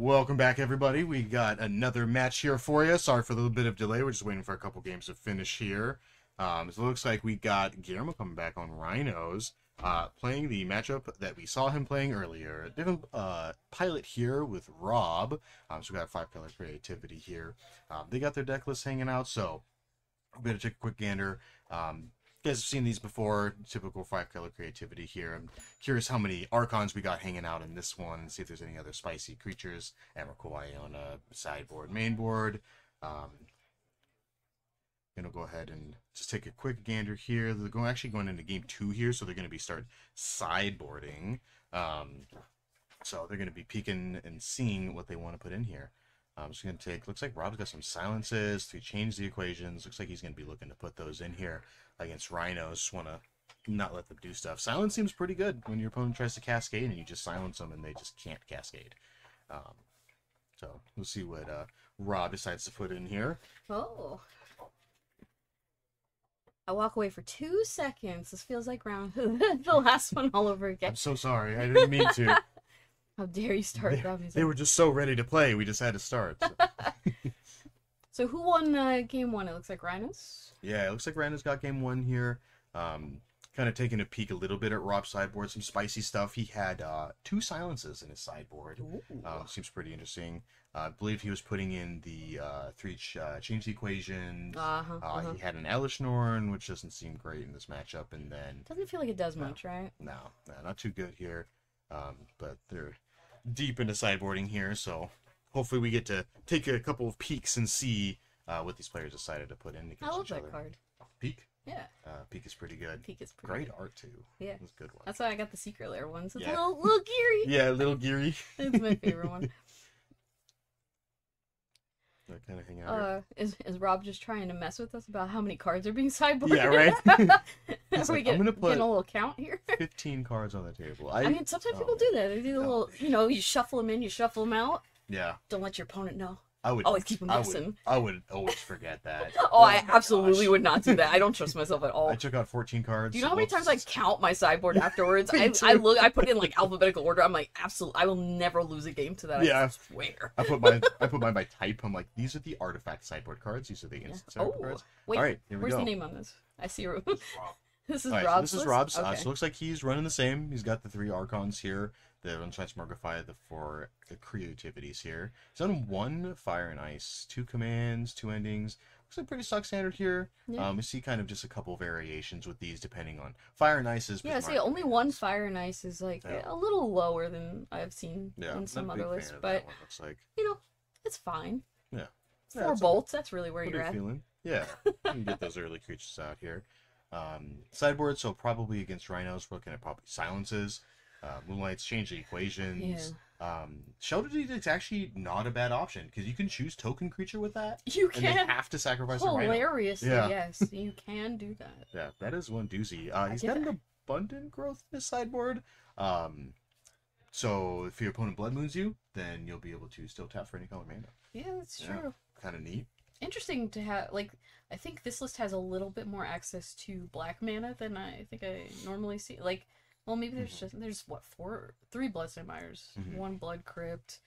Welcome back, everybody. We got another match here for you. Sorry for a little bit of delay. We're just waiting for a couple games to finish here. So it looks like we got Guillermo coming back on Rhinos, playing the matchup that we saw him playing earlier. A different pilot here with Rob. So we got 5-color creativity here. They got their deck list hanging out, so I'm going to take a quick gander. You guys have seen these before, typical 5-color creativity here. I'm curious how many Archons we got hanging out in this one, and see if there's any other spicy creatures. Emrakul, Iona, sideboard, mainboard. Gonna go ahead and just take a quick gander here. They're actually going into game 2 here, so they're going to be start sideboarding. So they're going to be peeking and seeing what they want to put in here. I'm just going to take, looks like Rob's got some silences to change the equations. Looks like he's going to be looking to put those in here against Rhinos. Just want to not let them do stuff. Silence seems pretty good when your opponent tries to cascade and you just silence them and they just can't cascade. So we'll see what Rob decides to put in here. Oh. I walk away for 2 seconds. This feels like round the last one all over again. I'm so sorry. I didn't mean to. How dare you start without me? They were just so ready to play. We just had to start. So, so who won game 1? It looks like Rhinos. Yeah, it looks like Rhinos got game 1 here. Kind of taking a peek a little bit at Rob's sideboard. Some spicy stuff. He had 2 silences in his sideboard. Seems pretty interesting. I believe he was putting in the 3 change the equations. He had an Elishnorn, which doesn't seem great in this matchup. And then doesn't feel like it does much, right? No, not too good here. But they're deep into sideboarding here, so hopefully we get to take a couple of peeks and see what these players decided to put in against I love each that other. card. Peek? Yeah. Peek is pretty good. Peek is pretty great good. art too. Yeah. It's a good one. That's why I got the secret lair one. So it's Yeah. a little geary. Yeah, a little geary. It's my favorite one. So kind of hang out here. Is Rob just trying to mess with us about how many cards are being sideboarded? Yeah, right? Are we I'm gonna put getting a little count here? 15 cards on the table. I mean, sometimes people do that. They do a little, you shuffle them in, you shuffle them out. Yeah. Don't let your opponent know. I would always keep them guessing. I would always forget that. Oh, I absolutely would not do that. I don't trust myself at all. I took out 14 cards. Do you know how many times I count my sideboard afterwards? I put it in like alphabetical order. I'm like, absolutely, I will never lose a game to that. Yeah. I swear. I put mine by type. I'm like, these are the artifact sideboard cards. These are the instant sideboard cards. Wait, all right, here we where's go. the name on this? I see. This is All right, Rob's. so this is Rob's. Okay. So it looks like he's running the same. He's got the 3 Archons here. The Untransmogrify, the 4 creativities here. He's on 1 Fire and Ice, 2 commands, 2 endings. Looks like pretty stock standard here. Yeah. We see kind of just a couple variations with these depending on Fire and Ice is. Yeah, see, only 1 Fire and Ice is like a little lower than I've seen in some other lists, but looks like, it's fine. Yeah. 4 bolts. That's really where what you're are you at. feeling? Yeah, you can get those early creatures out here. Sideboard, so probably against Rhinos, we're looking at probably silences. Moonlight's change the equations. Yeah. Shelter Deed is actually not a bad option because you can choose token creature with that. You can. And they have to sacrifice a Rhino. Hilariously, yes, you can do that. Yeah, that is one doozy. He's got an abundant growth in his sideboard. So if your opponent blood moons you, then you'll be able to still tap for any color mana. Yeah, that's true. Kind of neat. Interesting to have, like, I think this list has a little bit more access to black mana than I think I normally see. Like, well, maybe there's what, 3 Bloodstone Mires, 1 Blood Crypt,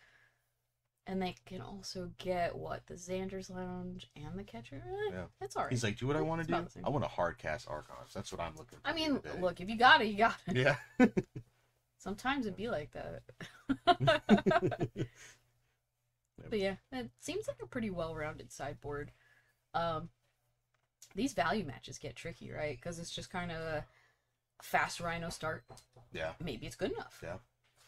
and they can also get what, the Xander's Lounge and the Catcher. Yeah, that's alright. He's like, do what I want to do. I want to hard cast Archons. That's what I'm looking for. I mean, look, if you got it, you got it. Yeah. Sometimes it'd be like that. But yeah, it seems like a pretty well-rounded sideboard. These value matches get tricky, right? Because it's just kind of a fast Rhino start. Yeah. Maybe it's good enough. Yeah.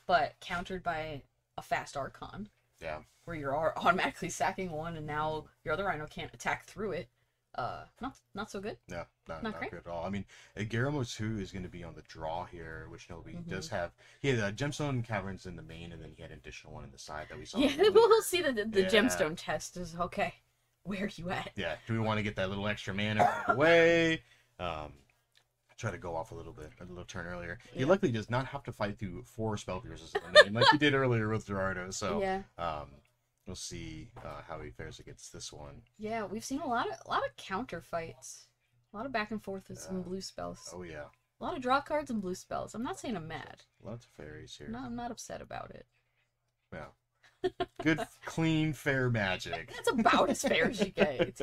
But countered by a fast Archon. Yeah. Where you're automatically sacking 1 and now your other Rhino can't attack through it. Not so good. Yeah, not great. good at all. I mean, Guillermo 2 is going to be on the draw here, which he does have. He had Gemstone Caverns in the main, and then he had an additional one in the side that we saw. Yeah, we'll see the Gemstone test is okay. Where are you at? Yeah, do we want to get that little extra mana away? Try to go off a little turn earlier. He luckily does not have to fight through 4 spell pierces in the main like he did earlier with Gerardo. So yeah. We'll see how he fares against this one. Yeah, we've seen a lot of counter fights, a lot of back and forth with some blue spells. Oh yeah. A lot of draw cards and blue spells. I'm not saying I'm mad. Lots of fairies here. No, I'm not upset about it. Yeah. Good, clean, fair Magic. That's about as fair as you get. It's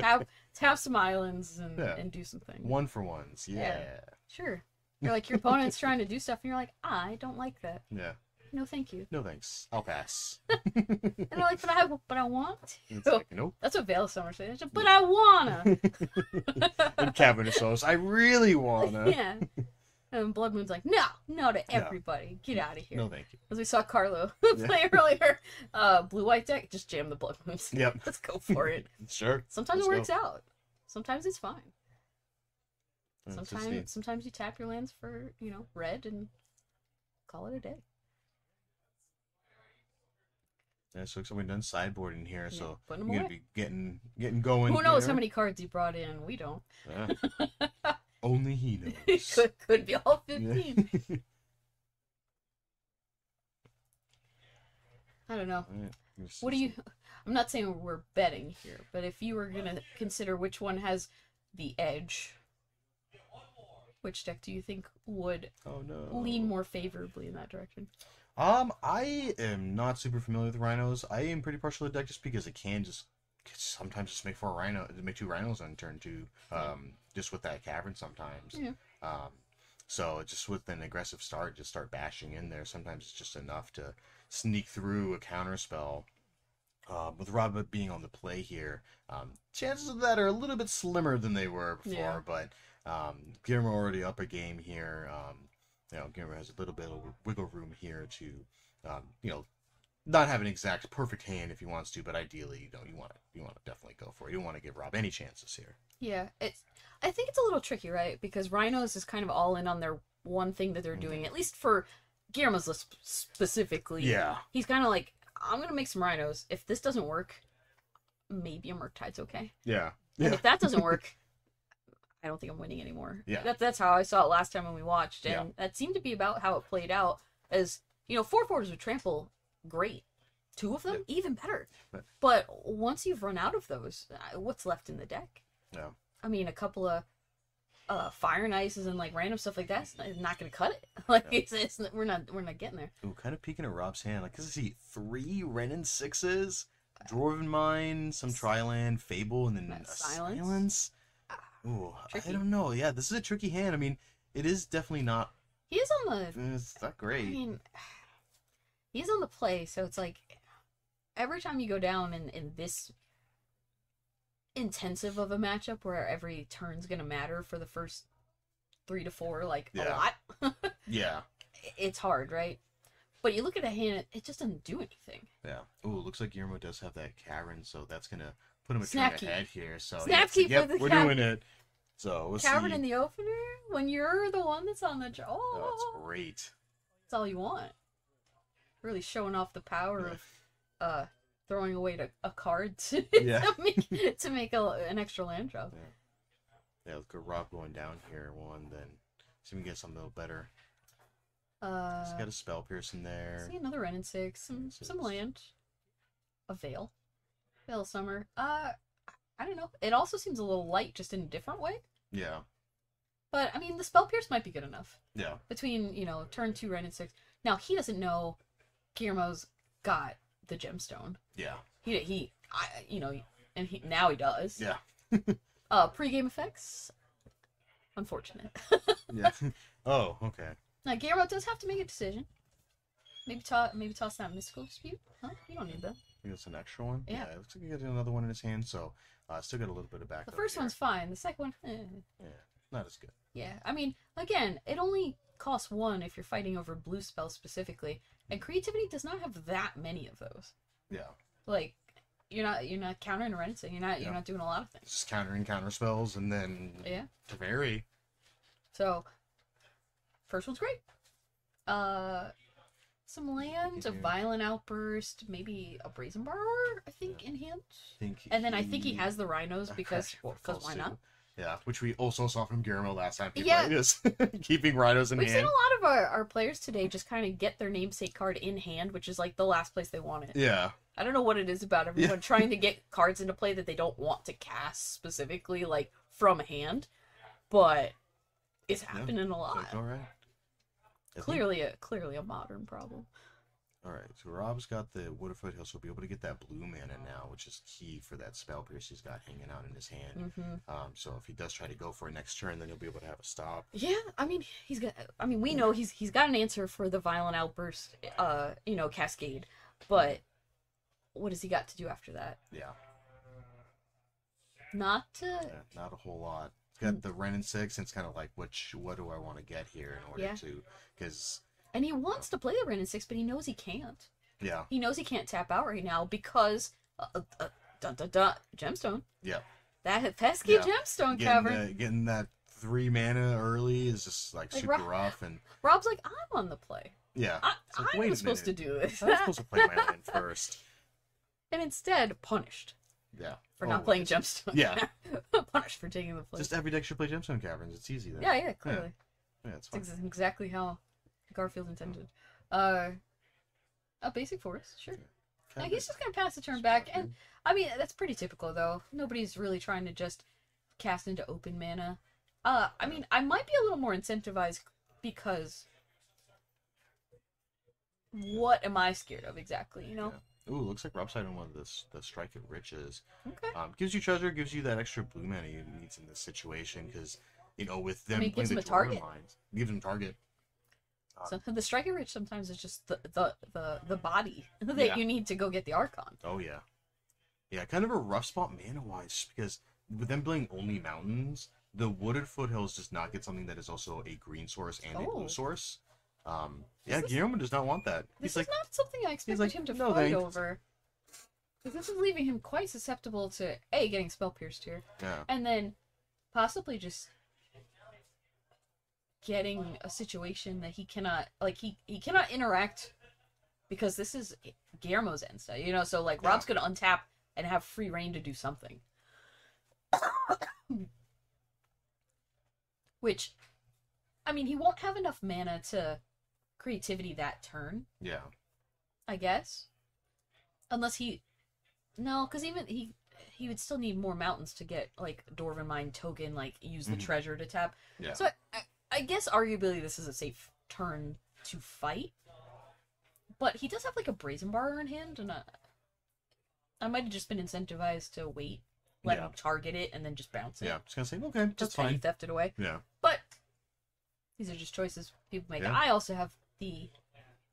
have some islands and do some things. 1 for 1s. Yeah. Sure. You're like, your opponent's trying to do stuff, and you're like, I don't like that. Yeah. No, thank you. No thanks. I'll pass. And they're like, but I want to. It's like, nope. That's what Veil Summer says. But I wanna. And Cavernosaurus, I really wanna. Yeah. And Blood Moon's like, no to everybody. Get out of here. No, thank you. As we saw Carlo play earlier, blue-white deck, just jam the Blood Moons. Yep. Let's go for it. Sure. Sometimes it works out. Sometimes it's fine. That's Sometimes you tap your lands for, red and call it a day. Yeah, so looks like we've done sideboarding here, so we're gonna be getting going. Who knows how many cards he brought in? We don't. Yeah. Only he knows. could be all 15. Yeah. I don't know. Right. What do you? I'm not saying we're betting here, but if you were gonna consider which one has the edge, which deck do you think would lean more favorably in that direction? I am not super familiar with rhinos. I am pretty partial to the deck just because it can sometimes just make 2 rhinos on turn 2, just with that cavern sometimes. Yeah. So just with an aggressive start, just start bashing in there. Sometimes it's just enough to sneak through a counter spell. With Rob being on the play here, chances of that are a little bit slimmer than they were before, but Guillermo already up a game here. Guillermo has a little bit of wiggle room here to, not have an exact perfect hand if he wants to, but ideally, you want to definitely go for it. You don't want to give Rob any chances here. Yeah, I think it's a little tricky, right? Because Rhinos is kind of all in on their one thing that they're doing, at least for Guillermo's list specifically. Yeah. He's kind of like, I'm going to make some Rhinos. If this doesn't work, maybe a Murktide's okay. Yeah. And if that doesn't work, I don't think I'm winning anymore. Yeah. That's how I saw it last time when we watched, and that seemed to be about how it played out. As 4/4s with trample, great. 2 of them, even better. But once you've run out of those, what's left in the deck? Yeah. I mean, a couple of Fire and Ices and like random stuff like that's not going to cut it. Like we're not getting there. Ooh, kind of peeking at Rob's hand. Like, let's see, 3 Renin 6s, Dwarven Mine, some Triland, Fable, and then a Silence. Ooh, tricky. I don't know. Yeah, this is a tricky hand. I mean, it is definitely not. He is on the. It's not great. I mean, he's on the play, so it's like every time you go down in this intensive of a matchup where every turn's gonna matter for the first 3 to 4, like a lot. Yeah. It's hard, right? But you look at a hand, it just doesn't do anything. Yeah. Ooh, looks like Guillermo does have that cavern, so that's gonna put him a turn ahead here. So Snapkeep for the we're doing it. So we'll cavern see. in the opener when you're the one that's on the draw. Oh, that's great. That's all you want. Really showing off the power of throwing away a card to make an extra land drop. Yeah, look at Rob going down here 1, then see if we can get something a little better. He's got a Spell Pierce in there. See another Renin 6, some land, a Veil Summer. I don't know. It also seems a little light, just in a different way. Yeah. But I mean, the Spell Pierce might be good enough. Yeah. Between turn 2 Renin 6. Now he doesn't know Guillermo's got the gemstone. Yeah. Now he does. Yeah. Pre-game effects. Unfortunate. Yeah. Oh, okay. Now Guillermo does have to make a decision. Maybe toss that Mystical Dispute. Huh? You don't need that. I think it's an extra one. Yeah. It looks like he got another one in his hand, so still got a little bit of backup. The first one's fine. The second one, yeah, not as good. Yeah, I mean, again, it only costs 1 if you're fighting over blue spells specifically, and Creativity does not have that many of those. Yeah. Like, you're not countering a Renin, so you're not doing a lot of things. Just countering counter spells and then to vary. So, first one's great. Some land, a Violent Outburst, maybe a Brazen Borrower, I think, in hand. And then I think he has the Rhinos because why not? Yeah, which we also saw from Guillermo last time he played, is keeping Rhinos in hand. We've seen a lot of our players today just kind of get their namesake card in hand, which is like the last place they want it. Yeah. I don't know what it is about everyone trying to get cards into play that they don't want to cast specifically, like, from hand, but it's happening a lot. All right. Clearly a modern problem. Alright, so Rob's got the Wooded Foothills, so he'll be able to get that blue mana now, which is key for that Spell Pierce he's got hanging out in his hand. So if he does try to go for it next turn, then he'll be able to have a stop. Yeah, I mean, we know he's got an answer for the Violent Outburst, Cascade, but what has he got to do after that? Yeah. Not not a whole lot. He's got the Wrenn and 6, and it's kind of like, what do I want to get here in order to, because... And he wants to play the Wrenn and 6, but he knows he can't. Yeah. He knows he can't tap out right now because, Gemstone. Yeah. That pesky Gemstone Cavern. Getting that 3 mana early is just like super rough, and Rob's like, I'm on the play. Yeah. I'm supposed to do this. I'm supposed to play my land first. And instead, punished. Yeah. For not playing Gemstone. Yeah. Punished for taking the play. Just every deck should play Gemstone Caverns. It's easy then. Yeah, clearly. Yeah, it's fine. It's exactly how Garfield intended. A basic forest, sure. Yeah, he's just gonna pass the turn back, and I mean that's pretty typical though. Nobody's really trying to just cast into open mana. I mean I might be a little more incentivized because what am I scared of exactly? You know. Yeah. Ooh, looks like Rob's hiding one of the Strike at Riches. Okay. Gives you treasure, gives you that extra blue mana you need in this situation because with them it gives playing him a target. Gives him target. So the Striker Rich sometimes is just the body that you need to go get the Archon. Oh yeah, yeah, kind of a rough spot mana wise because with them playing only mountains, the Wooded Foothills does not get something that is also a green source and a blue source. Guillermo does not want that. This is not something I expected him to fight over. Because this is leaving him quite susceptible to getting spell pierced here, and then possibly just getting a situation that he cannot he cannot interact because this is Guillermo's end style, so like Rob's gonna untap and have free reign to do something. Which, I mean, he won't have enough mana to creativity that turn. Yeah. I guess. Unless because even he would still need more mountains to get like Dwarven Mine token, like use the treasure to tap. Yeah. So I guess arguably this is a safe turn to fight, but he does have like a Brazen Bar in hand, and I might have just been incentivized to wait, let him target it, and then just bounce it. Yeah, just gonna say okay, that's fine. Petty theft it away. Yeah, but these are just choices people make. I also have the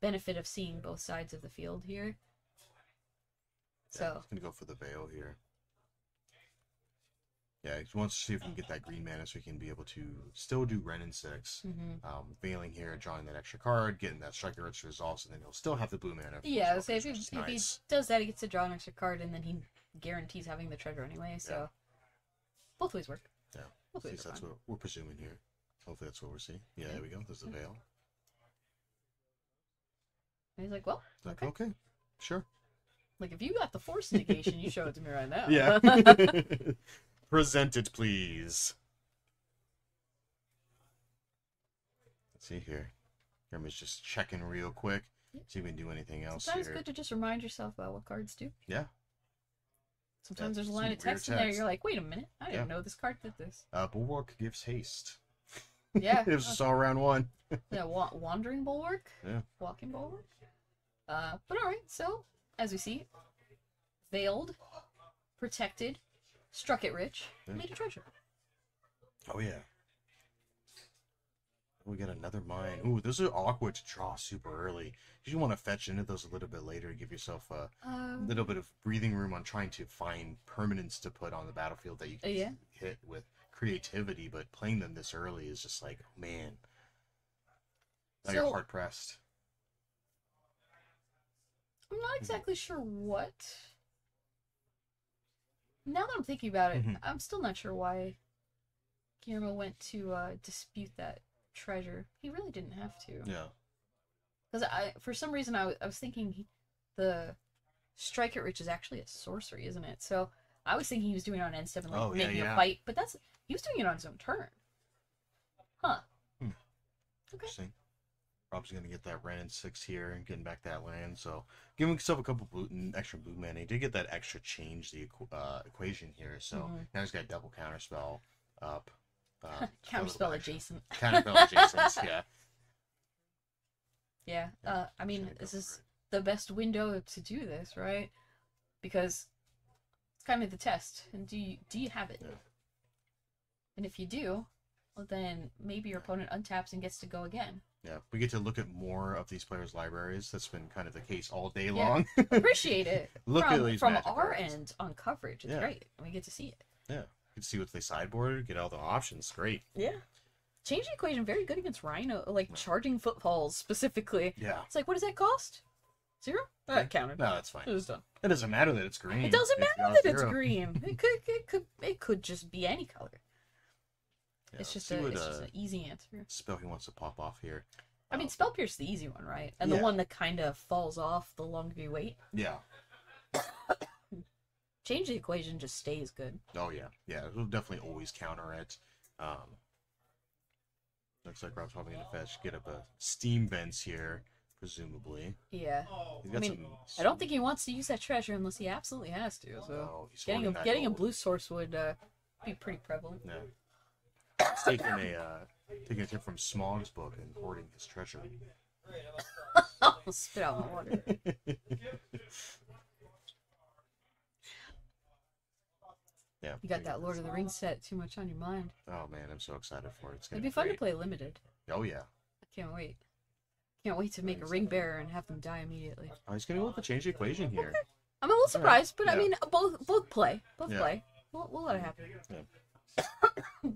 benefit of seeing both sides of the field here, so I'm gonna go for the Veil here. Yeah, he wants to see if we can get that green mana so he can be able to still do Wrenn and 6. Veiling here, drawing that extra card, getting that Striker Rich resolves, and then he'll still have the blue mana. Yeah, so if he does that, he gets to draw an extra card, and then he guarantees having the treasure anyway, so both ways work. Yeah, both ways that's what we're presuming here. Hopefully that's what we're seeing. Yeah, there we go. There's the Veil. And he's like, well, okay, sure. Like, if you got the Force negation, you show it to me right now. Yeah. Present it, please. Let's see here. Jeremy's just checking real quick. See if we can do anything else Sometimes here. it's good to just remind yourself about what cards do. Yeah. Sometimes there's a line of text in there, you're like, wait a minute, I didn't know this card did this. Bulwark gives haste. Yeah. It was just all round one. Yeah, Wandering Bulwark. Yeah. Walking Bulwark. But alright, so, as we see, Veiled, Protected, Struck it Rich, made a treasure. Oh yeah. We got another mine. Ooh, those are awkward to draw super early. You want to fetch into those a little bit later to give yourself a little bit of breathing room on trying to find permanents to put on the battlefield that you can hit with creativity, but playing them this early is just like, oh, man. Now you're hard pressed. I'm not exactly sure what. Now that I'm thinking about it, I'm still not sure why Guillermo went to dispute that treasure. He really didn't have to. Yeah. Because for some reason, I was thinking the Strike at Rich is actually a sorcery, isn't it? So I was thinking he was doing it on end step and making a fight, but he was doing it on his own turn. Huh. Okay. Interesting. Rob's going to get that Wrenn and 6 here and getting back that land. So giving himself a couple extra blue mana. He did get that extra change the equation here. So now he's got a double counterspell up. Counterspell adjacent. Counterspell adjacent, yeah. Yeah. I mean, this is the best window to do this, right? Because it's kind of the test. And do you have it? Yeah. And if you do, well, then maybe your opponent untaps and gets to go again. Yeah, we get to look at more of these players' libraries. That's been kind of the case all day long. Appreciate it. Look at these from Magic our cards. end on coverage. It's great. We get to see it. Yeah, you can see what they sideboarded, get all the options. Great. Yeah. Change the equation very good against Rhino, like charging footfalls specifically. Yeah. It's like, what does that cost? 0? Counted. No, that's fine. It was done. It doesn't matter that it's green. It doesn't It's matter got that it's 0. green. It could just be any color. Yeah, it's just see it's just an easy answer. Spell he wants to pop off here. I mean, Spell Pierce the easy one, right? And the one that kind of falls off the longer you wait. Yeah. Change the equation just stays good. Oh yeah, yeah. It'll definitely always counter it. Looks like Rob's probably gonna get up a steam vents here, presumably. Yeah. He's got I don't think he wants to use that treasure unless he absolutely has to. So getting a blue source would be pretty prevalent. Yeah. He's taking a tip from Smog's book and hoarding his treasure. I'll spit out my water. Yeah. You got that Lord of the Rings set too much on your mind. Oh man, I'm so excited for it. It's gonna It'd be fun great. to play limited. Oh yeah. I can't wait. Can't wait to make a ring bearer and have them die immediately. Oh, he's gonna go with the change the equation here. Okay. I'm a little surprised, but Yeah. I mean, both play. Both Yeah. play. We'll let it happen. Yeah.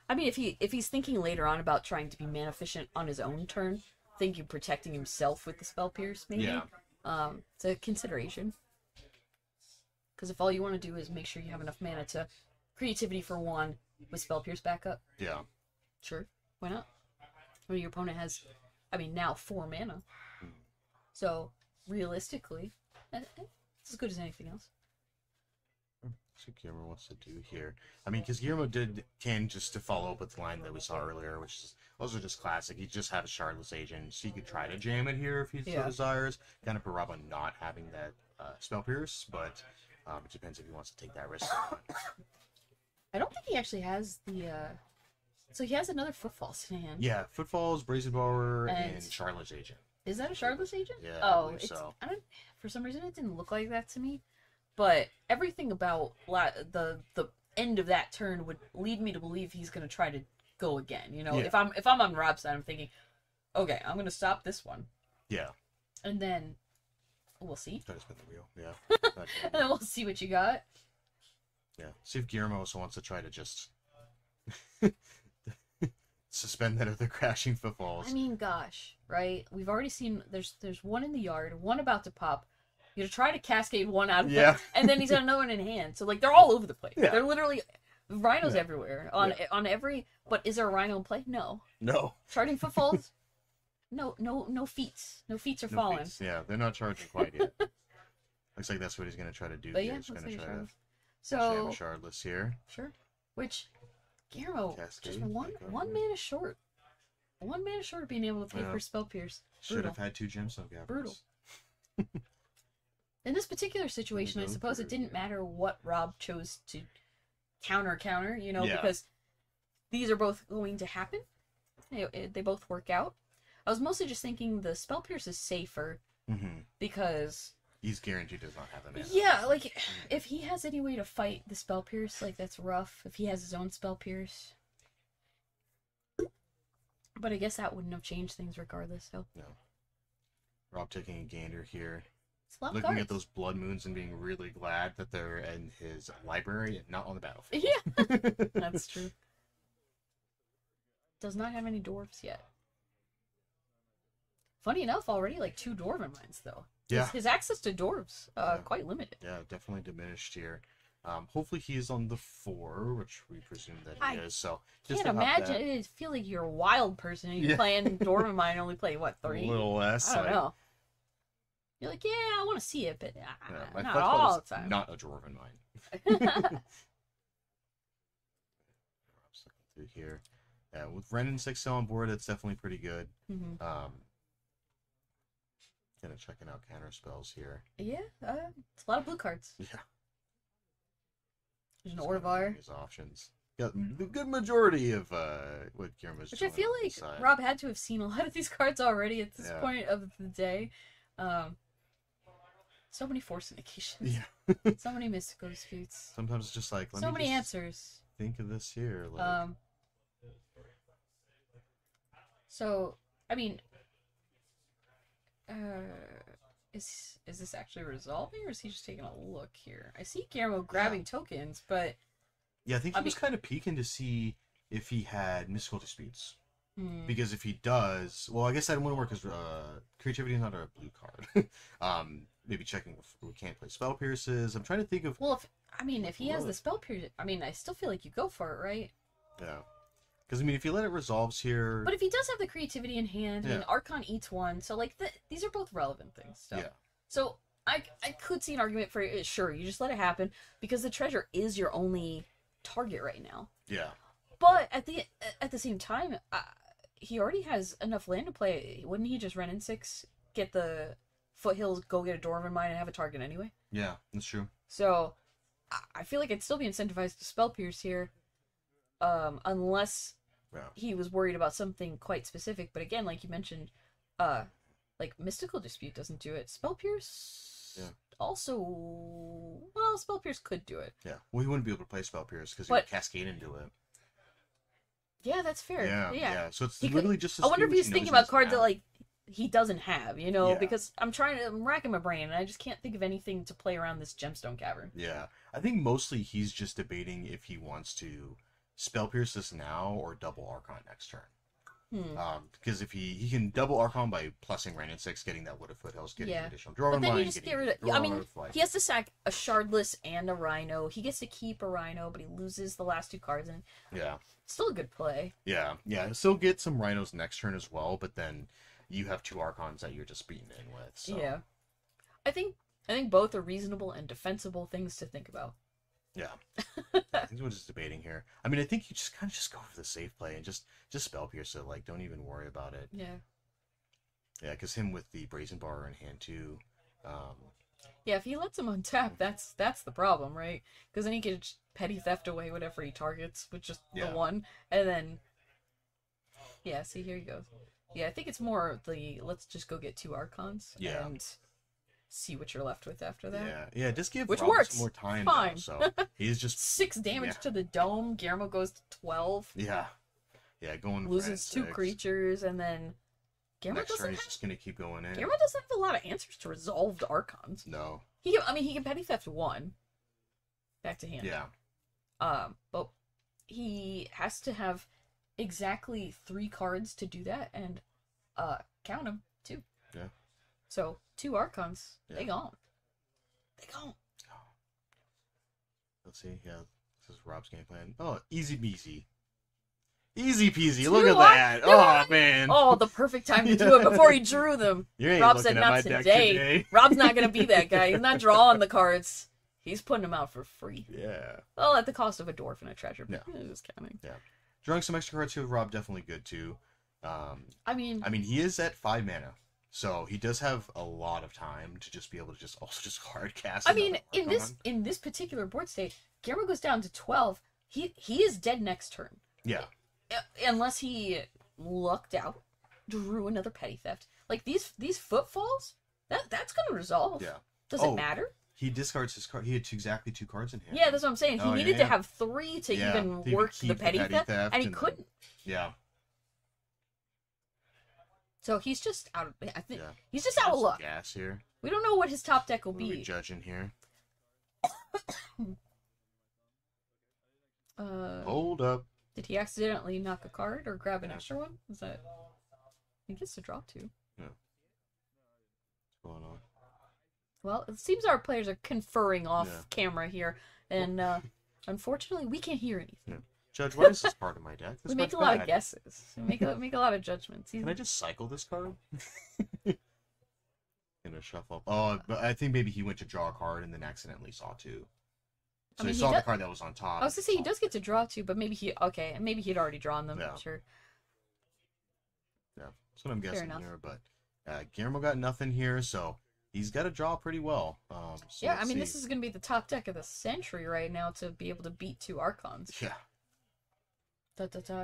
I mean, if he's thinking later on about trying to be mana efficient on his own turn, thinking protecting himself with the Spell Pierce, maybe. Yeah. It's a consideration. Because if all you want to do is make sure you have enough mana to Creativity for 1 with Spell Pierce backup, Yeah. sure, why not? When your opponent has, now 4 mana. So, realistically, it's as good as anything else. That's what Guillermo wants to do here. I mean, because Guillermo can just to follow up with the line that we saw earlier, which is also just classic. He just had a Shardless Agent, so he could try to jam it here if he so desires. Kind of put on not having that Spell Pierce, but it depends if he wants to take that risk or not. I don't think he actually has the. So he has another Footfalls in hand. Yeah, Footfalls, Brazen Borrower, and Shardless Agent. Is that a Shardless Agent? Yeah, oh, I believe so. I don't. For some reason, it didn't look like that to me. But everything about the end of that turn would lead me to believe he's going to try to go again. You know, if I'm on Rob's side, I'm thinking, okay, I'm going to stop this one. Yeah. And then we'll see. Try to spin the wheel. Yeah. And then we'll see what you got. Yeah. See if Guillermo also wants to try to just suspend that other crashing footfalls. I mean, gosh, right? We've already seen there's one in the yard, one about to pop. You're to try to cascade one out of it, and then he's got another one in hand. So like they're all over the place. Yeah. They're literally rhinos everywhere on every. But is there a rhino in play? No. No. Charging footfalls? No feats. No feats are falling. Feats. Yeah, they're not charging quite yet. Looks like that's what he's gonna try to do. But here. yeah, He's looks gonna like try to so jam Shardless here. sure. Which Guillermo Cascade, just one mana short. 1 mana short of being able to pay for Spell Pierce. Should have had 2 gemstone gathers. Brutal. In this particular situation, I suppose it didn't matter what Rob chose to counter, you know, because these are both going to happen. They both work out. I was mostly just thinking the Spell Pierce is safer because he's guaranteed does not have the mana. Yeah, like if he has any way to fight the Spell Pierce, like that's rough. If he has his own Spell Pierce. But I guess that wouldn't have changed things regardless, so. No. Rob taking a gander here. It's a lot of Looking cards. at those blood moons and being really glad that they're in his library and not on the battlefield. Yeah, that's true. Does not have any dwarves yet. Funny enough, already like 2 dwarven mines though. Yeah. His access to dwarves quite limited. Yeah, definitely diminished here. Hopefully he is on the 4, which we presume that he is. So just Can't imagine. I feel like you're a wild person and you're playing dwarven mine and only play what 3? A little less. I don't know. You're like, yeah, I want to see it, but my not flashlight all is the time. not a dwarven mine. Through here. Yeah, with Ren and 6 still on board, that's definitely pretty good. Mm-hmm. Kind of checking out counter spells here. Yeah, it's a lot of blue cards. Yeah. There's an Orvar. His options. Got the good majority of what Guillermo's Which I feel like side. Rob had to have seen a lot of these cards already at this point of the day. So many force indications. Yeah. So many mystical disputes. Sometimes it's just like, let So me many just answers. think of this here. Like, So I mean, is this actually resolving, or is he just taking a look here? I see Guillermo grabbing tokens, but yeah, I think he was kind of peeking to see if he had mystical disputes. Because if he does, well, I guess that wouldn't work because creativity is not a blue card. Maybe checking if we can't play spell pierces. I'm trying to think of. Well, if he has the spell pierce, I still feel like you go for it, right? Yeah, because if you let it resolves here. But if he does have the creativity in hand, Archon eats one, so like these are both relevant things. So. Yeah. So I could see an argument for sure, you just let it happen because the treasure is your only target right now. Yeah. But at the same time, he already has enough land to play. Wouldn't he just run in 6, get the foothills, go get a Dwarven Mine, and have a target anyway? Yeah, that's true. So I feel like I'd still be incentivized to spell pierce here, unless he was worried about something quite specific. But again, like you mentioned, like mystical dispute doesn't do it. Spell pierce also, well, spell pierce could do it. Yeah, well, he wouldn't be able to play spell pierce because he would cascade into it. Yeah, that's fair. Yeah. So it's literally just. I wonder if he's thinking about cards that like he doesn't have, because I'm racking my brain and I just can't think of anything to play around this gemstone cavern. Yeah, I think mostly he's just debating if he wants to spell pierce this now or double Archon next turn. Because if he can double Archon by plussing Rain and 6, getting that Wooded Foothills, getting additional Dwarven But then Mine, you just get rid of. He has to sack a Shardless and a Rhino. He gets to keep a Rhino, but he loses the last 2 cards. And still a good play. Yeah. Still get some Rhinos next turn as well, but then you have 2 Archons that you're just beating in with. So. Yeah, I think both are reasonable and defensible things to think about. Yeah, I think we're just debating here. I think you just kind of just go for the safe play and just spell pierce it. Like, don't even worry about it. Yeah. Yeah, because him with the Brazen Bar in hand too. Yeah, if he lets him untap, that's the problem, right? Because then he can petty theft away whatever he targets with just the 1, and then see, here he goes. Yeah, I think it's more the let's just go get 2 Archons and see what you're left with after that. Yeah, just give Which Rob works. some more time. Fine. Though, so he's just 6 damage to the dome. Guillermo goes to 12. Yeah, going loses 2 creatures, and then Guillermo next turn he's just gonna keep going in. Guillermo doesn't have a lot of answers to resolved Archons. No. He can petty theft 1 back to hand. Yeah. But he has to have exactly 3 cards to do that, and count them 2. Yeah. So 2 Archons, they gone. Let's see. Yeah, this is Rob's game plan. Oh, easy peasy. Easy peasy. 2 Look at that. Oh, man. Oh, the perfect time to do it before he drew them. Rob said not today. Rob's not going to be that guy. He's not drawing the cards. He's putting them out for free. Yeah. Well, at the cost of a dwarf and a treasure. But it was counting. Yeah. Drawing some extra cards here with Rob, definitely good too. He is at 5 mana. So he does have a lot of time to just be able to just hard cast. In this particular board state, Guillermo goes down to 12. He is dead next turn. Yeah. Unless he lucked out, drew another petty theft. Like these footfalls, that's gonna resolve. Yeah. Does it matter? He discards his card. He had exactly 2 cards in hand. Yeah, that's what I'm saying. He needed to have 3 to even work the petty theft, and he couldn't. Yeah. So he's just out of. I think he's just out of luck. Gas here. We don't know what his top deck will be. What are we judging here? Hold up. Did he accidentally knock a card or grab an extra one? Is that? He gets to draw 2. Yeah. What's going on? Well, it seems our players are conferring off camera here, and unfortunately, we can't hear anything. Yeah. Judge, why is this part of my deck? We make a lot of guesses. We make a lot of judgments. Can I just cycle this card? Gonna shuffle. Oh, but I think maybe he went to draw a card and then accidentally saw 2. So he saw the card that was on top. I was gonna say he does get to draw 2, but maybe he'd already drawn them. Yeah. Sure. Yeah, that's what I'm guessing here. But Guillermo got nothing here, so he's got to draw pretty well. This is gonna be the top deck of the century right now to be able to beat 2 Archons. Yeah.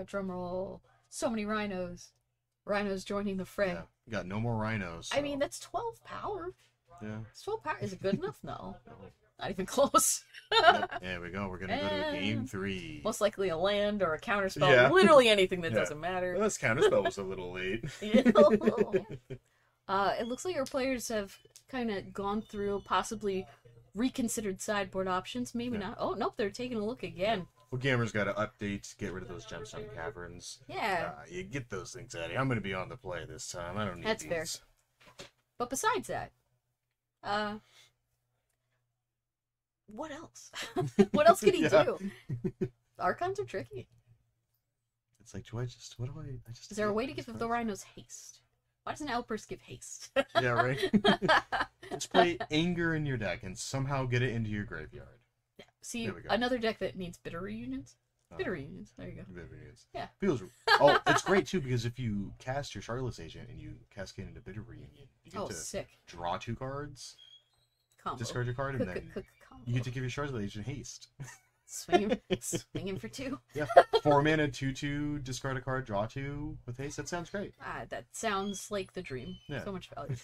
Drum roll. So many Rhinos. Rhinos joining the fray. Yeah, we got no more Rhinos. So. That's 12 power. Yeah. 12 power, is it good enough? No. Not even close. Yep. There we go. We're gonna go to game 3. Most likely a land or a counterspell. Yeah. Literally anything that Yeah. doesn't matter. Well, this counterspell was a little late. It looks like our players have kind of gone through, possibly reconsidered sideboard options. Maybe not. Oh, nope, they're taking a look again. Well, Gamer's got to update, get rid of those gemstone caverns. Yeah. You get those things out of here. I'm going to be on the play this time. I don't need That's these. fair. But besides that, what else? What else can he do? Archons are tricky. It's like, what do I just... Is there a way to give the rhinos haste? Why doesn't Outburst give haste? Yeah, right? Just play anger in your deck and somehow get it into your graveyard. Yeah. See, another deck that needs bitter reunions. Bitter reunions. There you go. Bitter reunions. Yeah. Oh, it's great too because if you cast your Charlotte's Agent and you cascade into bitter reunion, you get to sick. Draw 2 cards, Combo. discard your card, and then you get to give your Charlotte's Agent haste. Swing him for 2. Yeah. 4 mana, 2/2, discard a card, draw 2 with haste. That sounds great. That sounds like the dream. Yeah. So much value.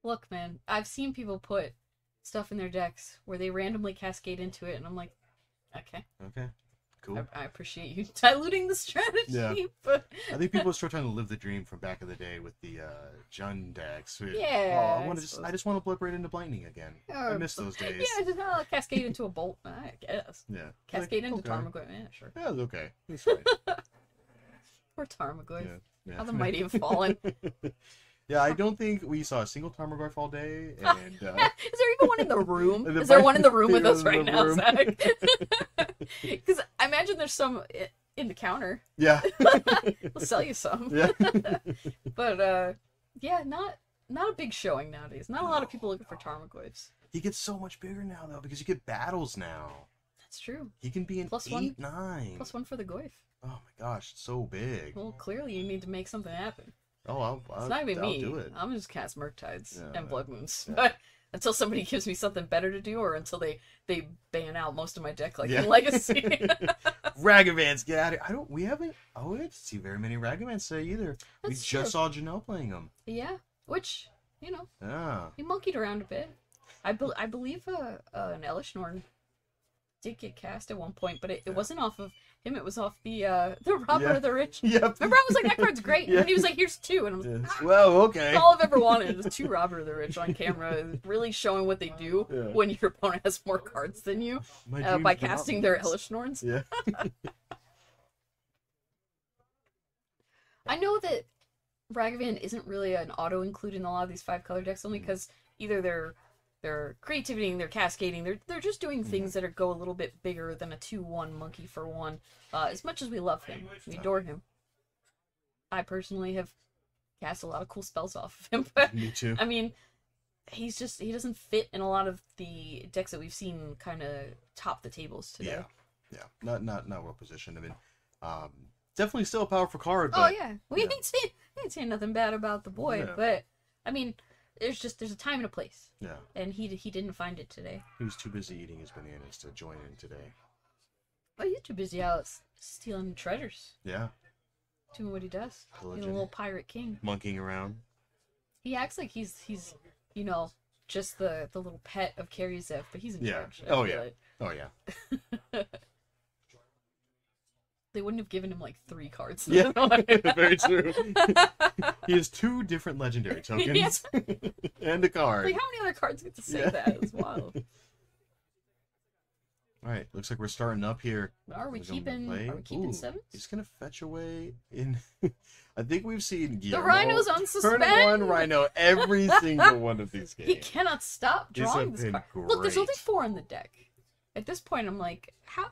Look, man, I've seen people put stuff in their decks where they randomly cascade into it, and I'm like, okay. Okay. Cool. I appreciate you diluting the strategy, Yeah. but I think people are still trying to live the dream from back in the day with the Jund decks. Yeah. I just want to blip right into Lightning again. I miss those days. Yeah, just cascade into a bolt. I guess. Yeah. Cascade into okay. Tarmogoyf. Yeah, sure. Yeah, it's okay. It's fine. Poor Tarmogoyf. Yeah. How the mighty have fallen. Yeah, I don't think we saw a single Tarmogoyf all day. And is there even one in the room? Is there one in the room with us right now, Zach? Because I imagine there's some in the counter. Yeah. We'll sell you some. Yeah. But yeah, not a big showing nowadays. Not a lot of people looking for Tarmogoyfs. He gets so much bigger now though because you get battles now. That's true. He can be an +1, 8/9. +1 for the Goyf. Oh my gosh, it's so big. Well, clearly you need to make something happen. Oh, It's not even me. do it. I'm just cast Murktides and Blood Moons. Yeah. But until somebody gives me something better to do, or until they ban out most of my deck, like Yeah. in Legacy. Ragavans, get out of here. we haven't see very many Ragavans today either. That's we just saw Janelle playing them. Yeah, which, you know, Yeah. he monkeyed around a bit. I believe an Elish Norn did get cast at one point, but it wasn't off of him. It was off the Robber of the Rich. Yep. Remember, I was like, that card's great. Yeah. And he was like, here's 2. And I was like, Well, okay. that's all I've ever wanted is 2 Robber of the Rich on camera, really showing what they do when your opponent has more cards than you by casting their Elish Norns. Yeah. I know that Ragavan isn't really an auto include in a lot of these 5-color decks, only because either they're creativity, they're cascading, they're just doing things that go a little bit bigger than a 2/1 monkey for 1. As much as we love him, we adore him. I personally have cast a lot of cool spells off of him, but Me too. I mean, he doesn't fit in a lot of the decks that we've seen kind of top the tables today. Yeah. Not well positioned. I mean, definitely still a powerful card. Oh But, yeah, we ain't saying nothing bad about the boy, but I mean, there's a time and a place. Yeah. And he didn't find it today. He was too busy eating his bananas to join in today. Oh, he's too busy out stealing treasures. Yeah. Doing what he does. Being a Pillaging. little pirate king. Monkeying around. He acts like he's you know, just the little pet of Karizev, but he's in charge. I Oh feel yeah. it. Oh yeah. They wouldn't have given him like 3 cards. Yeah. Very true. He has 2 different legendary tokens and a card. Like, how many other cards get to say that? It's wild. All right, looks like we're starting up here. Are we keeping 7s? He's gonna fetch away in. I think we've seen Guillermo The Rhinos on suspend. turn 1 Rhino every single one of these games. He cannot stop drawing this been card. Look, there's only great. 4 in the deck. At this point, I'm like, how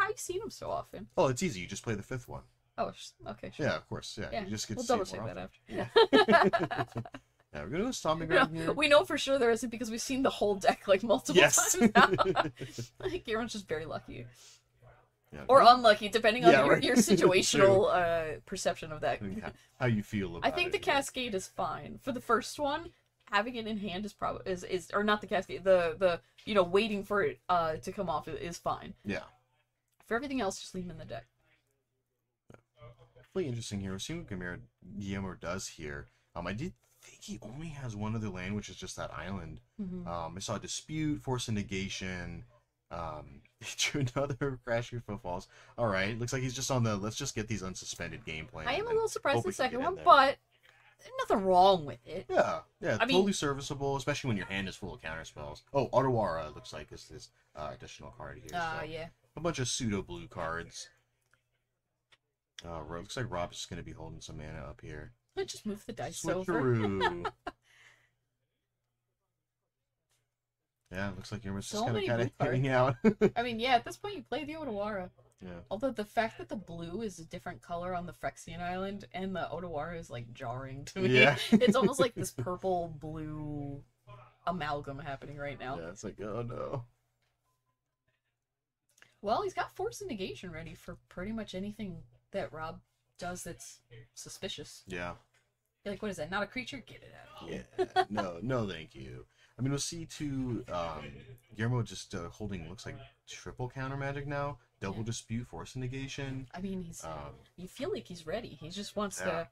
you seen him so often? Oh, it's easy. You just play the 5th one. Oh, okay, sure. Yeah, of course. Yeah, Yeah, you just get we'll to double see check more that often. after. Yeah, we're gonna go stomping No, ground here. we know for sure there isn't because we've seen the whole deck like multiple Yes. times now. Like, Guillermo's just very lucky. Yeah, Or unlucky, depending on Yeah, right. your situational perception of that. how you feel about it. I think the Cascade is fine. For the first one, having it in hand is probably is or not the Cascade, the waiting for it to come off is fine. Yeah. For everything else, just leave him in the deck. Really interesting here. We're seeing what Guillermo does here. I did think he only has one other land, which is just that island. Mm-hmm. I saw Dispute, Force of Negation. He drew another Crashing Footfalls. All right, looks like he's just on the let's just get these unsuspended game plan. I am a little surprised the second one, there. but nothing wrong with it. Yeah, I totally mean, serviceable, especially when your hand is full of counter spells. Oh, Otawara looks like is this additional card here. So yeah. a bunch of pseudo blue cards. Looks like Rob's just gonna be holding some mana up here. Let's just move the dice over. Switcheroo. Yeah, looks like you're just So kind many of blue hanging out. I mean, yeah, at this point you play the Otawara. Yeah. Although the fact that the blue is a different color on the Phyrexian Island and the Otawara is like jarring to me. Yeah. It's almost like this purple blue amalgam happening right now. Yeah, it's like, oh no. Well, he's got Force and Negation ready for pretty much anything that Rob does that's suspicious. Yeah. You're like, what is that? Not a creature? Get it out of here. Yeah. No, thank you. I mean, we'll see too. Guillermo just holding looks like triple counter magic now. Double Dispute, Force and Negation. I mean, he's. You feel like he's ready. He just wants to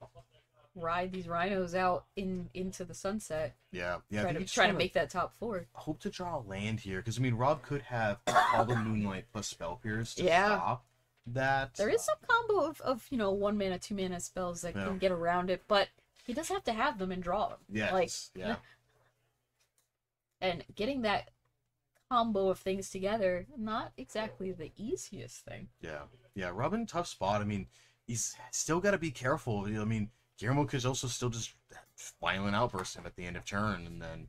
ride these rhinos out into the sunset. Yeah. Try to make that top 4. Hope to draw a land here because I mean, Rob could have all the Moonlight plus Spell Pierce to stop that. There is some combo of 1 mana, 2 mana spells that can get around it, but he does have to have them and draw them. Yeah. And getting that combo of things together, not exactly the easiest thing. Yeah. Rob in a tough spot. I mean, he's still got to be careful. I mean, Guillermo could also still just violent outburst him at the end of turn, and then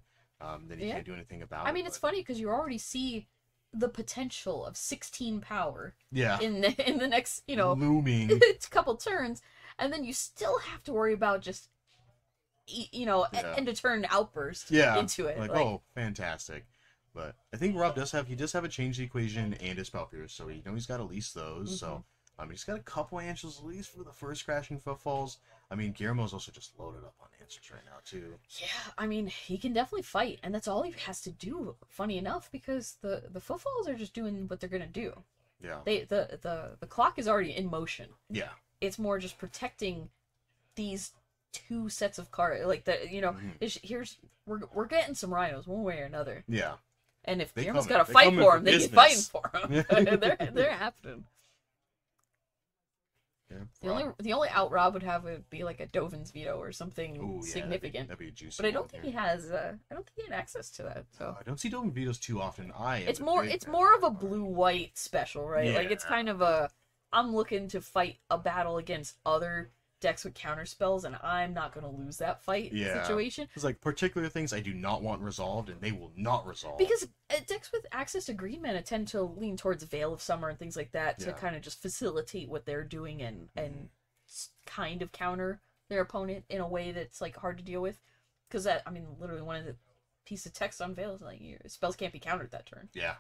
he can't do anything about it. I mean, it's funny because you already see the potential of 16 power. Yeah. In the next, looming couple turns, and then you still have to worry about just end of turn outburst into it. Like, oh, fantastic. But I think Rob does have a change the equation and a spell pierce, so he's got at least those. So he's got a couple answers at least for the first Crashing Footfalls. I mean, Guillermo's also just loaded up on answers right now too. Yeah, I mean, he can definitely fight, and that's all he has to do. Funny enough, because the Footfalls are just doing what they're gonna do. Yeah. The clock is already in motion. Yeah. It's more just protecting these 2 sets of cards. Like we're getting some rhinos one way or another. Yeah. And if Guillermo's got to fight for them, they keep fighting for them. they're happening. Yeah, the only out Rob would have would be like a Dovin's Veto or something significant. That'd be a juicy. But I don't think he has. I don't think he had access to that. So I don't see Dovin Vetoes too often. It's more of a blue-white special, right? Yeah. Like it's kind of a. I'm looking to fight a battle against other decks with counter spells, and I'm not going to lose that fight situation. It's like particular things I do not want resolved, and they will not resolve. Because decks with access to green mana tend to lean towards Veil of Summer and things like that to kind of just facilitate what they're doing and kind of counter their opponent in a way that's like hard to deal with. Because that, I mean, literally one of the piece of text on Veil is like your spells can't be countered that turn. Yeah.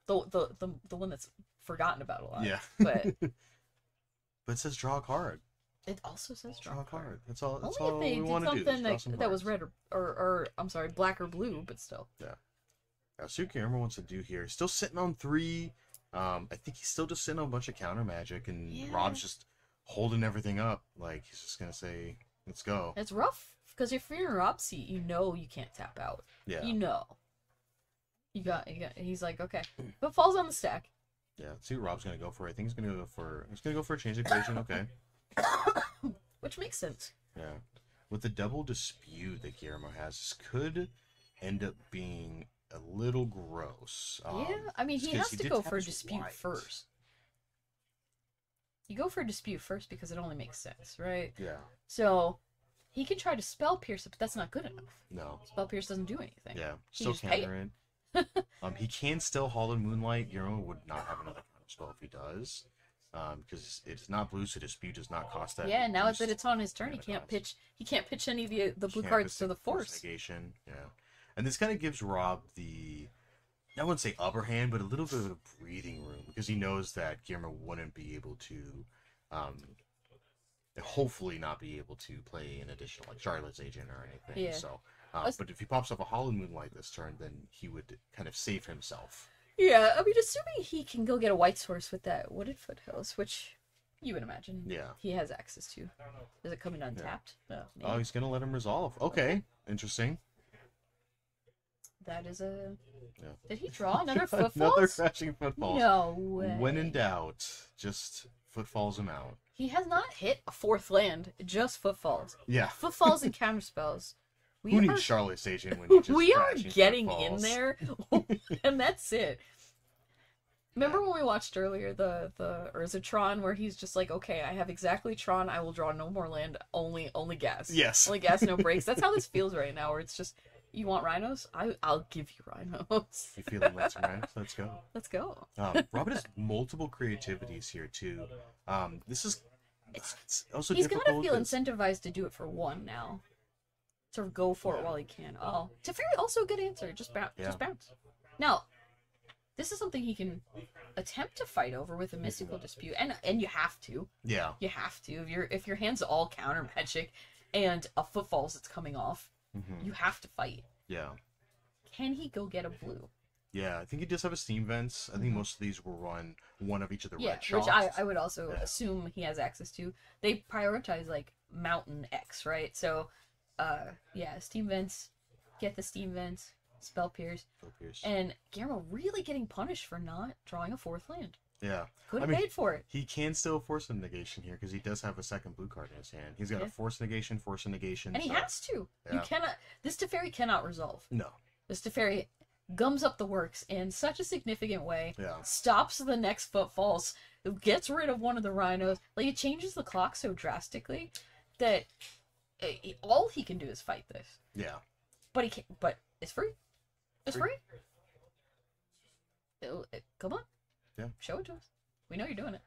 The one that's forgotten about a lot. Yeah. But it says draw a card. It also says draw a card. That's all. That's Only all if they we did want to do. something that was red or I'm sorry, black or blue, but still. Yeah. Suki Armor wants to do here. Still sitting on 3. I think he's still just sitting on a bunch of counter magic, and Rob's just holding everything up. Like he's just gonna say, "Let's go." It's rough because if you're in Rob's seat, you can't tap out. Yeah. You got. He's like, okay, but falls on the stack. Yeah. Let's see what Rob's gonna go for. I think he's gonna go for a change equation. Okay. Which makes sense. Yeah. With the double dispute that Guillermo has, this could end up being a little gross. I mean, he has to go for a dispute first. You go for a dispute first because it only makes sense, right? Yeah. So he can try to spell pierce it, but that's not good enough. No. Spell pierce doesn't do anything. Yeah. Still counter it. He can still Hollow Moonlight. Guillermo would not have another counter spell if he does. Because it's not blue, so dispute does not cost that. Yeah, now that it's on his turn, he can't pitch any of the blue cards to the force. Negation. Yeah, and this kind of gives Rob the, I wouldn't say upper hand, but a little bit of a breathing room because he knows that Guillermo wouldn't be able to, hopefully not be able to play an additional like Charlotte's Agent or anything. Yeah. So, but if he pops up a Hollow Moonlight this turn, then he would kind of save himself. Yeah, I mean, assuming he can go get a white source with that Wooded Foothills, which You would imagine. Yeah. He has access to. Is it coming untapped? Yeah. Oh, Oh, he's gonna let him resolve. Okay, interesting. That is a... Yeah. Did he draw another footfalls? Another crashing footfalls. No way. When in doubt, just footfalls him out. He has not hit a fourth land, just footfalls. Yeah. Footfalls and counterspells. Who needs Charlotte Station when you just we are crashing getting footfalls? in there, and that's it. Remember when we watched earlier the Urzatron where he's just like, okay, I have exactly Tron, I will draw no more land, only gas. Yes. Only gas, no breaks. That's how this feels right now, where it's just, you want rhinos? I'll give you rhinos. You feeling let's rhinos? Let's go. Let's go. Robin has multiple creativities here too. This is it's also He's difficult. gotta feel incentivized to do it for one now. To go for it while he can. Oh, Teferi also a good answer. Just bounce. Yeah. Just bounce. Now, this is something he can attempt to fight over with a mystical dispute, and you have to. Yeah. You have to. If your hand's all counter magic, and a footfalls that's coming off, you have to fight. Yeah. Can he go get a blue? Yeah, I think he does have a steam vents. I think most of these will run one of each of the red Which shots. I would also assume he has access to. They prioritize like Mountain X, right? So, yeah, steam vents, get the steam vents, spell pierce, and Guillermo really getting punished for not drawing a fourth land. Yeah, Could have paid for it. He can still force a negation here because he does have a second blue card in his hand. He's got a force negation, and he has to. Yeah. You cannot. This Teferi cannot resolve. No. This Teferi gums up the works in such a significant way. Yeah. Stops the next footfalls. Gets rid of one of the rhinos. Like, it changes the clock so drastically that all he can do is fight this. Yeah. But he can't. But it's free. It's free. Come on. Yeah. Show it to us. We know you're doing it.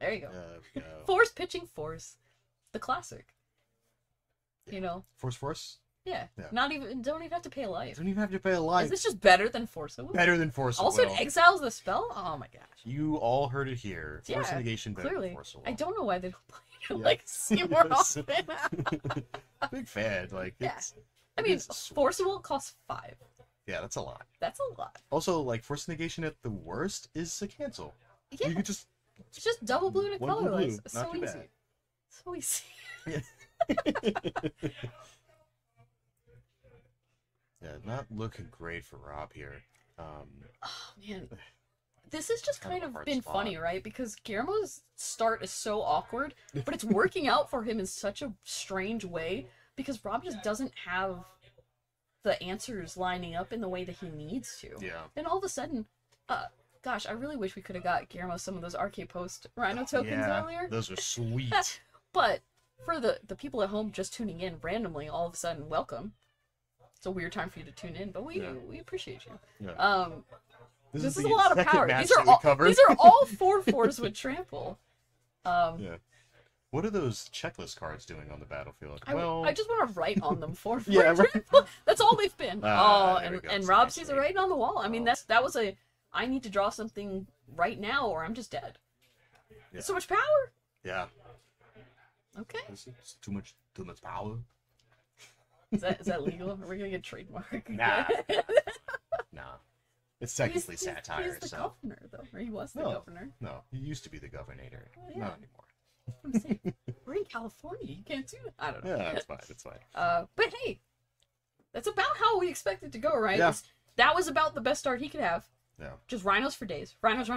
There you go. Go. Force pitching force. The classic. Yeah. You know. Force. Yeah. Yeah. Don't even have to pay a life. Don't even have to pay a life. Is this just better than Force of Will? Better than Force of Also, Will. it exiles the spell? Oh my gosh. You all heard it here. Yeah, Force negation better clearly. than Force of Will. I don't know why they don't play it Yeah. like see more often. Big fan. Like, Yeah. it's... I mean, it's sweet. Force of Will costs 5. Yeah, that's a lot. That's a lot. Also, like, force negation at the worst is a cancel. Yeah. You could just... It's just double blue and a One blue, colorless. blue. It's Not so too easy. bad. So easy. Yeah, not looking great for Rob here. Oh, man. This has just Kind kind of a of hard been spot. funny, right? Because Guillermo's start is so awkward, but it's working out for him in such a strange way because Rob just doesn't have the answers lining up in the way that he needs to. Yeah. And all of a sudden, gosh, I really wish we could have got Guillermo some of those RK Post Rhino tokens earlier. Those are sweet. But for the people at home just tuning in randomly, all of a sudden, welcome. It's a weird time for you to tune in, but we appreciate you. Yeah. This is the a lot of second power. match These are that we all covered. these are all 4/4s with trample. Yeah. What are those checklist cards doing on the battlefield? I just want to write on them 4/4 Yeah, right. trample. That's all they've been. There we go. And It's Rob nice, sees it right? writing on the wall. I mean, that was a I need to draw something right now or I'm just dead. Yeah. So much power. Yeah. Okay. It's too much power. Is that legal? Are we gonna get trademark? Nah. Nah. It's technically He's satire, the so. governor, though. Or he was the No. governor. No, he used to be the governor. yeah. Not anymore. I'm saying, we're in California. You can't do it. I don't know. Yeah, that's fine. That's fine. But hey, that's about how we expect it to go, right? Yeah. That was about the best start he could have. Yeah. Just rhinos for days. Rhinos.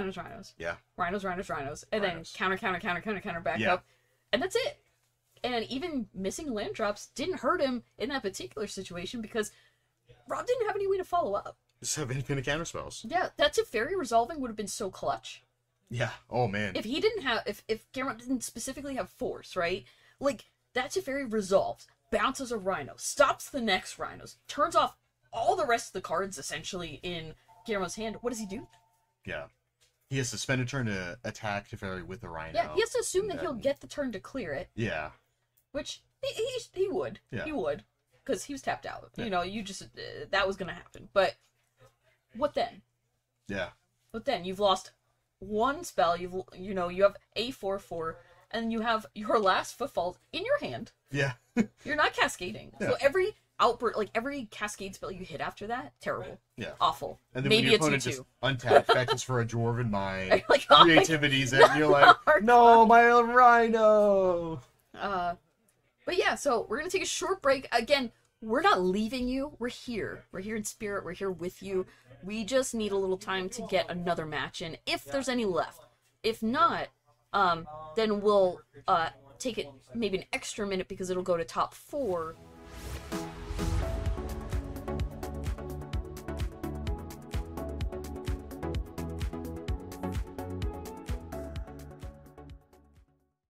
Yeah. Rhinos. And Rhinos. then counter, back Yeah. up. And that's it. And even missing land drops didn't hurt him in that particular situation because Rob didn't have any way to follow up. Just have infinite counter spells. Yeah, that Teferi resolving would have been so clutch. Yeah. Oh, man. If he didn't have, if Guillermo didn't specifically have force, right? Like, that Teferi resolves, bounces a rhino, stops the next rhinos, turns off all the rest of the cards, essentially, in Guillermo's hand. What does he do? Yeah. He has to spend a turn to attack Teferi with the rhino. Yeah, he has to assume that and he'll then- get the turn to clear it, Yeah. which he would. Yeah. He would. Because he was tapped out. Yeah. You know, you just, that was going to happen. But, what then? Yeah. But then you've lost one spell. You have a 4/4, and you have your last footfall in your hand. Yeah. You're not cascading. Yeah. So outburst, like every cascade spell you hit after that, terrible. Yeah. Awful. And then Maybe when your it's opponent you just too. untapped, fetches for a Dwarven Mind, Like, oh my creativities, and you're like, no, my Rhino! But yeah, so we're gonna take a short break. Again, we're not leaving you. We're here. We're here in spirit. We're here with you. We just need a little time to get another match in, if there's any left. If not, then we'll take it maybe an extra minute because it'll go to top 4,